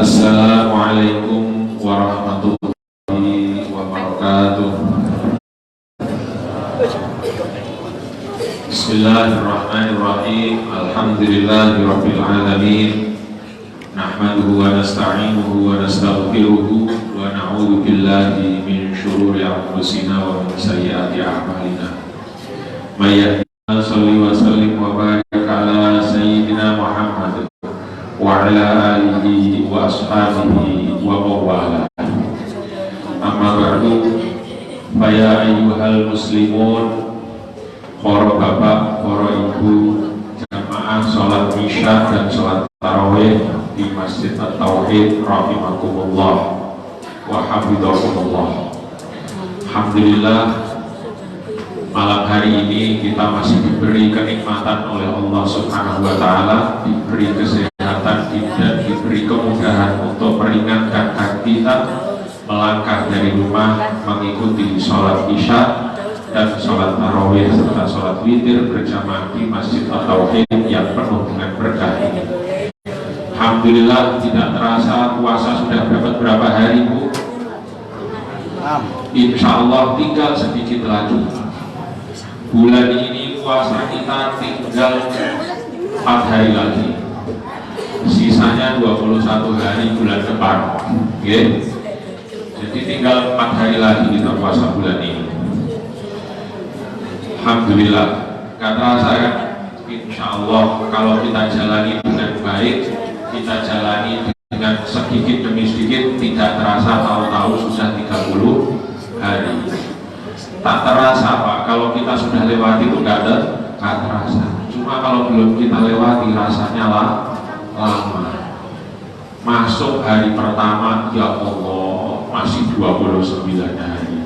Assalamualaikum warahmatullahi wabarakatuh. Bismillahirrahmanirrahim. Alhamdulillahirabbil alamin. Nahmaduhu wa nasta'inuhu wa nastaghfiruhu wa na'udzu billahi min syururi anfusina wa min sayyiati a'malina. May yahdihillahu shalli wa sallim wa barik ala sayyidina Muhammad wa ala alihi wa ashabihi wa mawala. Amma ba'du, faya ayyuhal muslimun, para bapak, para ibu, jamaah sholat isya dan sholat tarawih di Masjid At-Tauhid rahimakumullah wa hafidhakumullah. Alhamdulillah, malam hari ini kita masih diberi kenikmatan oleh Allah Subhanahu wa Ta'ala, diberi kesehatan dan diberi kemudahan untuk meringankan kaki kita melangkah dari rumah mengikuti sholat isya dan sholat tarawih serta sholat witir berjamaah di Masjid At-Tauhid yang penuh dengan berkah ini. Alhamdulillah, tidak terasa puasa sudah dapat berapa hari, Bu? Insya Allah tinggal sedikit lagi. Bulan ini puasa kita tinggal 4 hari lagi, sisanya 21 hari bulan depan, okay? Jadi tinggal 4 hari lagi kita puasa bulan ini. Alhamdulillah, kata saya, insya Allah kalau kita jalani dengan baik, kita jalani dengan sedikit demi sedikit, tidak terasa tahu-tahu sudah 30 hari. Tak terasa Pak, kalau kita sudah lewati itu nggak terasa. Cuma kalau belum kita lewati rasanya lama. Masuk hari pertama, ya Allah, masih 29 hari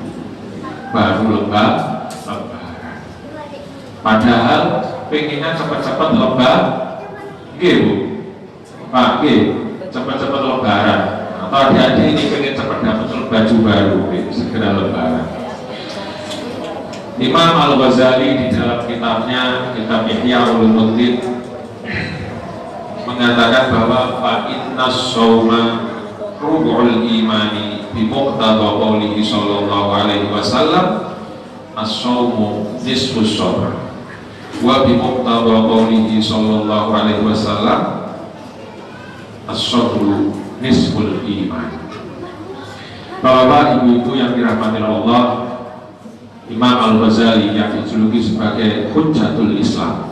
baru lebaran. Padahal pengennya cepat-cepat lebaran, Bu Pak, cepat-cepat lebaran. Atau adik-adik ini pengen cepat dapat baju baru, segera lebaran. Imam Al-Ghazali di dalam kitabnya, kitab Ihya Ulumuddin, mengatakan bahwa fa innas shauma rubu'ul imani bi muqtada qoulihi sallallahu alaihi wasallam as-shaumu nisfus sabr wa bi muqtada qoulihi sallallahu alaihi wasallam as-sabru nisful iman. Bapak, ibu-ibu yang dirahmati Allah, Imam Al-Ghazali yang dijuluki sebagai Hujjatul Islam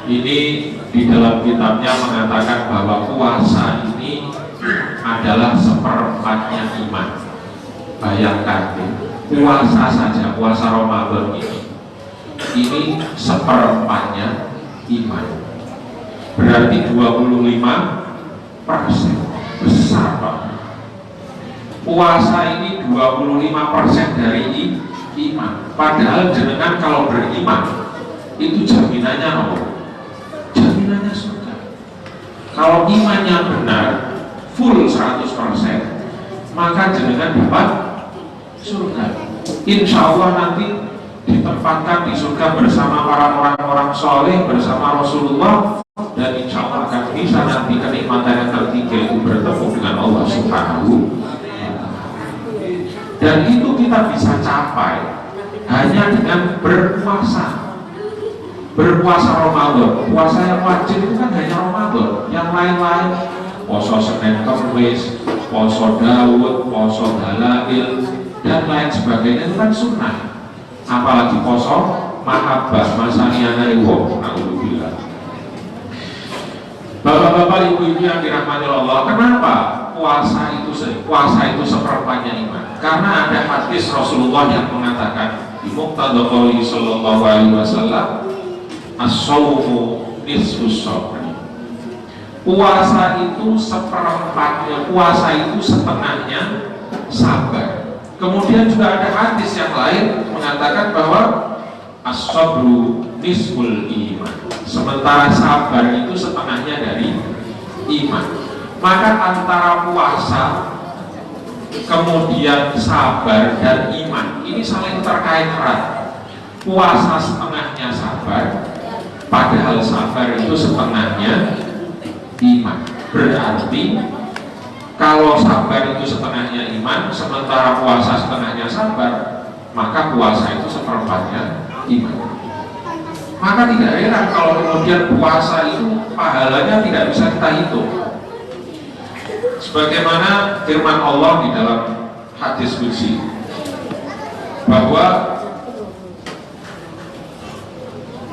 ini di dalam kitabnya mengatakan bahwa puasa ini adalah seperempatnya iman. Bayangkan, puasa saja, puasa Ramadan ini seperempatnya iman. Berarti 25%. Besar Pak. Puasa ini 25% dari iman. Padahal jenengan kalau beriman itu jaminannya apa? Jaminannya surga. Kalau imannya benar full 100%, maka jenengan dapat surga. Insya Allah nanti ditempatkan di surga bersama para orang-orang soleh, bersama Rasulullah, dan insya Allah akan bisa nanti kenikmatan yang ketiga itu bertemu dengan Allah Subhanahu. Dan itu kita bisa capai hanya dengan berpuasa. Berpuasa Ramadan. Puasa yang wajib itu kan hanya Ramadan. Yang lain-lain, poso Senin Kamis, poso Daud, poso Halail, dan lain sebagainya itu kan sunnah. Apalagi poso Mahabbah, Masaniana Iwo, Alhamdulillah. Bapak-bapak, ibu-ibu yang dirahmati Allah, kenapa puasa itu seperempatnya iman? Karena ada hadis Rasulullah yang mengatakan di muqtada qouli sallallahu alaihi wasallam as-shaumu nisfus sabr. Puasa itu seperempatnya, puasa itu setengahnya sabar. Kemudian juga ada hadis yang lain mengatakan bahwa as-sabru nisful iman. Sementara sabar itu setengahnya dari iman. Maka antara puasa, kemudian sabar dan iman ini saling terkait erat. Puasa setengahnya sabar, padahal sabar itu setengahnya iman. Berarti kalau sabar itu setengahnya iman, sementara puasa setengahnya sabar, maka puasa itu seperempatnya iman. Maka tidak heran kalau kemudian puasa itu pahalanya tidak bisa kita hitung. Sebagaimana firman Allah di dalam hadis qudsi bahwa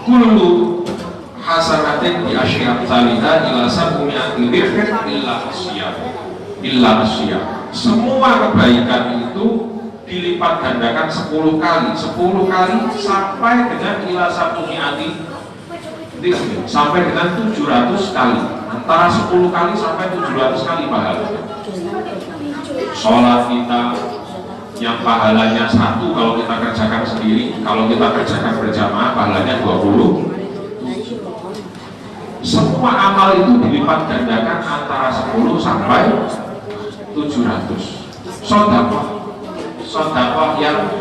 kullu hasanatin bi asyri amsalha ila sab'imi'ati dhifrin illa asyya. Semua kebaikan itu dilipat gandakan 10 kali sampai dengan ila sab'imi'ati dhifrin, sampai dengan 700 kali. Antara 10 kali sampai 700 kali pahalanya. Sholat kita yang pahalanya 1 kalau kita kerjakan sendiri, kalau kita kerjakan berjamaah pahalanya 20. Semua amal itu dilipat gandakan antara 10 sampai 700. Sedekah yang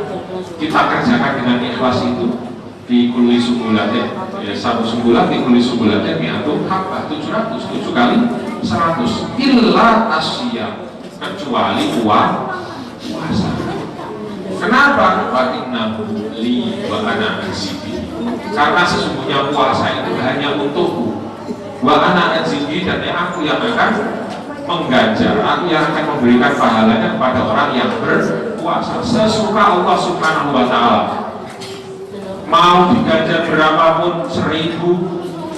kita kerjakan dengan ikhlas itu di kulli sumbulatin, ya, satu sumbulan di kulli sumbulatin mi'atu habbah, 700, 7 kali 100. Illa asyya, kecuali puasa. Kenapa? Wa innahu li wa ana azibi. Karena sesungguhnya puasa itu hanya untukku. Wa ana azibi, dan aku yang akan mengganjar, aku yang akan memberikan pahalanya kepada orang yang berpuasa sesuka Allah Subhanahu wa ta'ala. Mau diganjar berapapun, 1.000,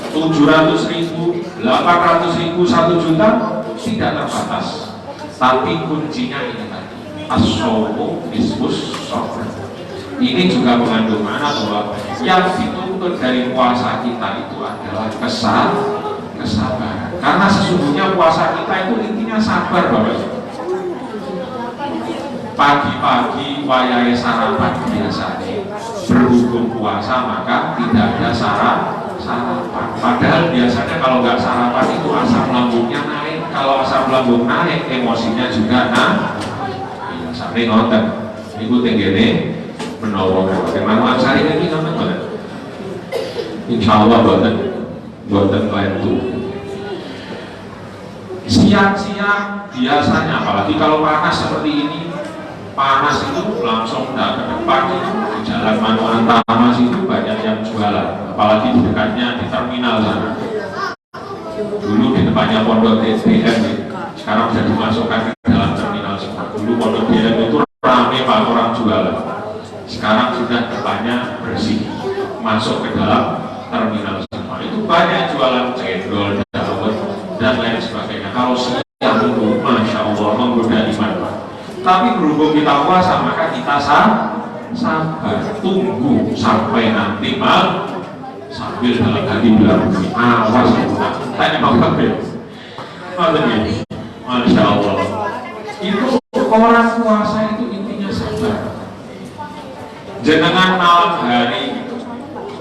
700.000, 800.000, 1 juta, tidak terbatas. Tapi kuncinya ini tadi, as-shawmu nisfus sabr. Ini juga mengandung makna bahwa yang dituntut dari puasa kita itu adalah kesabaran. Karena sesungguhnya puasa kita itu intinya sabar, Bapak. Pagi-pagi wayahe sarapan biasanya, berhubung puasa maka tidak ada sarapan. Padahal biasanya kalau nggak sarapan itu asam lambungnya naik. Kalau asam lambung naik, emosinya juga naik. Sampai ngonten, ibu tenggene menolong. Bagaimana cari lagi teman-teman? Insya Allah buatan lain tuh. Siang-siang biasanya, apalagi kalau panas seperti ini, panas itu langsung ke depan itu di Jalan Manuan Tamas itu banyak yang jualan, apalagi di dekatnya di terminal sana. Dulu di depannya pondok DBM, sekarang sudah dimasukkan ke dalam terminal semua. Dulu pondok DBM itu ramai pak orang jualan, sekarang sudah depannya bersih, masuk ke dalam terminal semua. Itu banyak jualan cendol, dawet, dan lain sebagainya. Kalau siang itu, masya Allah, menggoda iman. Tapi berhubung kita puasa, maka kita sabar, tunggu sampai nanti sambil dalam hati bilang, awas tanya apa ya? Masya Allah. Itu orang puasa itu intinya sabar. Jenengan malam hari,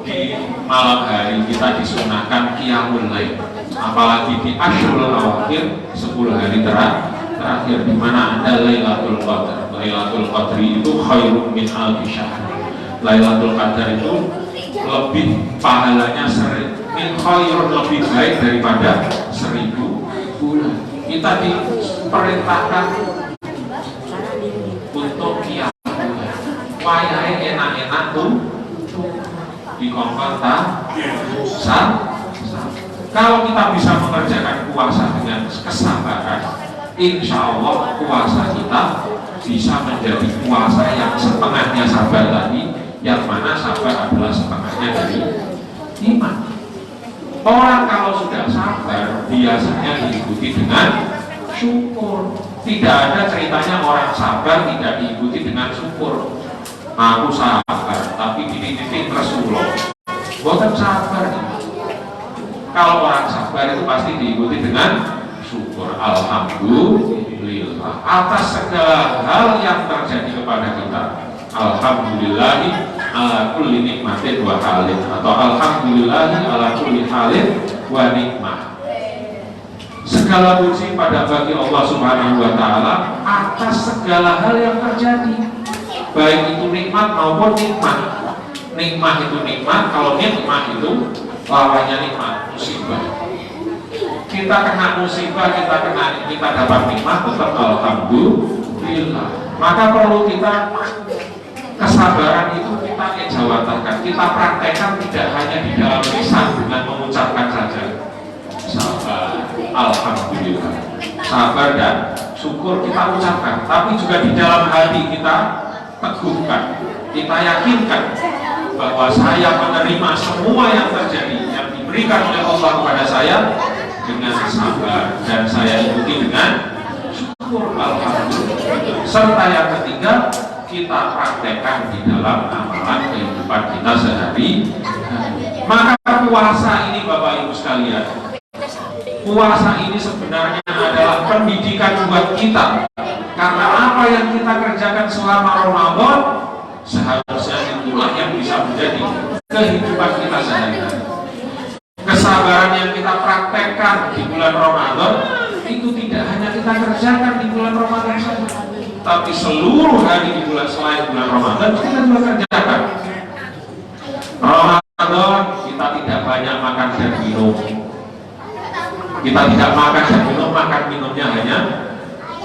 di malam hari kita disunahkan qiyamul lail, apalagi di Asyrul Awakhir, 10 hari terakhir, di mana ada Lailatul Qadar. Lailatul Qadri itu khairun min alfi syahr. Lailatul Qadar itu lebih pahalanya min khairun, lebih baik daripada 1000 bulan. Kita diperintahkan untuk qiyamul lail. Wayahe enak-enak tuh di konfronta. Kalau kita bisa mengerjakan puasa dengan kesabaran, insya Allah puasa kita bisa menjadi puasa yang setengahnya sabar tadi, yang mana sabar adalah setengahnya dari iman. Orang kalau sudah sabar biasanya diikuti dengan syukur. Tidak ada ceritanya orang sabar tidak diikuti dengan syukur. Aku sabar tapi titik-titik Rasulullah bukan sabar. Kalau orang sabar itu pasti diikuti dengan syukur. Alhamdulillah atas segala hal yang terjadi kepada kita. Alhamdulillahi ala kulli nikmatin wa halin, atau alhamdulillahi ala kulli halin wa nikmah. Segala puji pada bagi Allah Subhanahu wa ta'ala atas segala hal yang terjadi, baik itu nikmat maupun nikmat. Nikmat itu nikmat, kalau nikmat itu lawannya nikmat, musibah. kita kena musibah, kita dapat nikmat, tetap alhamdulillah. Maka perlu kita kesabaran itu kita ejawatakan, kita praktekkan tidak hanya di dalam lisan dengan mengucapkan saja sabar, alhamdulillah, sabar dan syukur kita ucapkan, tapi juga di dalam hati kita teguhkan, kita yakinkan bahwa saya menerima semua yang terjadi, yang diberikan oleh Allah kepada saya dengan sabar, dan saya ikuti dengan syukur, alhamdulillah. Serta yang ketiga, kita praktekkan di dalam amalan kehidupan kita sehari. Maka puasa ini Bapak Ibu sekalian, puasa ini sebenarnya adalah pendidikan buat kita, karena apa yang kita kerjakan selama Ramadan seharusnya itulah yang bisa menjadi kehidupan kita sehari-hari. Kesabaran yang kita praktekkan di bulan Ramadan itu tidak hanya kita kerjakan di bulan Ramadan saja, tapi seluruh hari di bulan selain bulan Ramadan kita juga kerjakan. Ramadan kita tidak banyak makan dan minum, kita tidak makan dan minum, makan minumnya hanya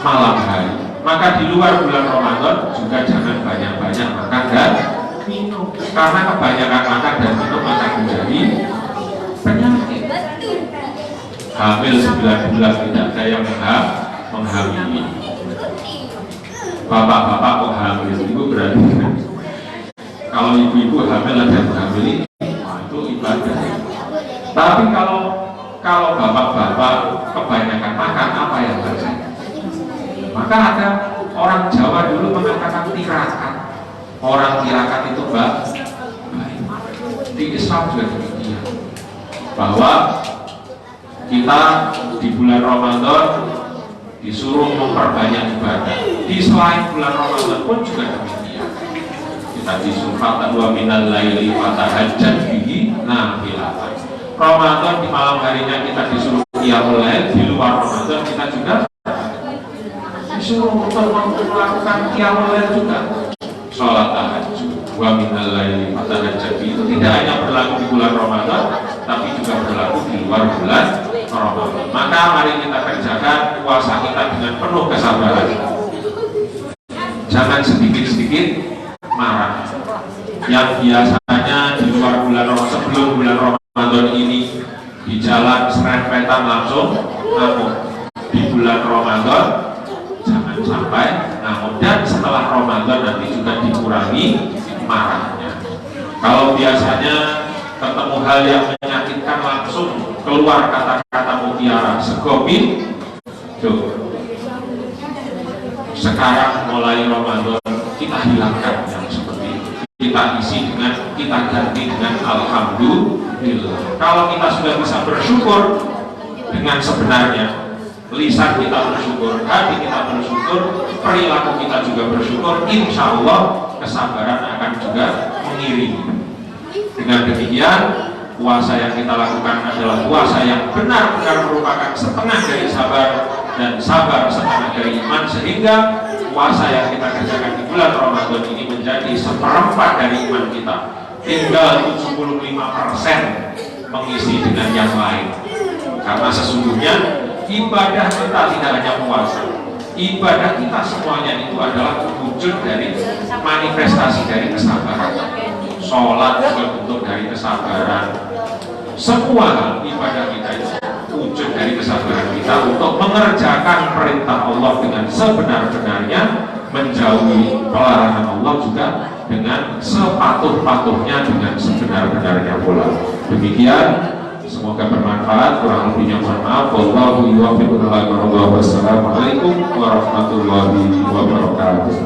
malam hari. Maka di luar bulan Ramadan juga jangan banyak-banyak makan dan minum, karena kebanyakan makan dan minum akan menjadi penyakit. Hamil 9 bulan tidak ada yang menghamili. Bapak-bapak kok hamil itu berarti kalau ibu-ibu hamil ada yang menghamili, itu ibadah. Tapi kalau bapak-bapak kebanyakan makan, apa yang terjadi? Maka ada orang Jawa dulu mengatakan tirakat. Orang tirakat itu baik. Di Islam juga demikian, bahwa kita di bulan Ramadan disuruh memperbanyak ibadah. Di selain bulan Ramadan pun juga demikian. Kita disuruh fatwa minal laili fatahajjat bihi nafilatan. Ramadan di malam harinya kita disuruh qiyamul lail, di luar Ramadan kita juga disuruh untuk melakukan qiyamul lail juga, sholat tahajud. Wa minal laili fatahajjat bihi itu tidak hanya berlaku di bulan Ramadan, tapi juga berlaku di luar bulan Ramadan. Maka mari kita kerjakan puasa kita dengan penuh kesabaran. Jangan sedikit-sedikit marah. Yang biasanya di luar bulan Ramadan, sebelum bulan Ramadan ini di jalan serempetan langsung ngamuk, di bulan Ramadan jangan sampai ngamuk, dan setelah Ramadan nanti juga dikurangi marahnya. Kalau biasanya ketemu hal yang menyakitkan langsung keluar kata-kata mutiara segopin, sekarang mulai Ramadan kita hilangkan yang seperti itu, kita isi dengan, kita ganti dengan alhamdulillah. Kalau kita sudah bisa bersyukur dengan sebenarnya, lisan kita bersyukur, hati kita bersyukur, perilaku kita juga bersyukur, insya Allah kesabaran akan juga mengiringi. Dengan demikian, puasa yang kita lakukan adalah puasa yang benar-benar merupakan setengah dari sabar, dan sabar setengah dari iman, sehingga puasa yang kita kerjakan di bulan Ramadan ini menjadi seperempat dari iman kita. Tinggal 75% mengisi dengan yang lain. Karena sesungguhnya ibadah kita tidak hanya puasa, ibadah kita semuanya itu adalah wujud dari manifestasi dari kesabaran. Sholat juga bentuk dari kesabaran. Semua hal ibadah kita itu wujud dari kesabaran kita untuk mengerjakan perintah Allah dengan sebenar-benarnya, menjauhi pelarangan Allah juga dengan sepatuh-patuhnya, dengan sebenar-benarnya pula. Demikian, semoga bermanfaat. Kurang lebihnya mohon maaf. Wallahu yuwaffiqu ila aqwamit thoriq. Wassalamualaikum warahmatullahi wabarakatuh.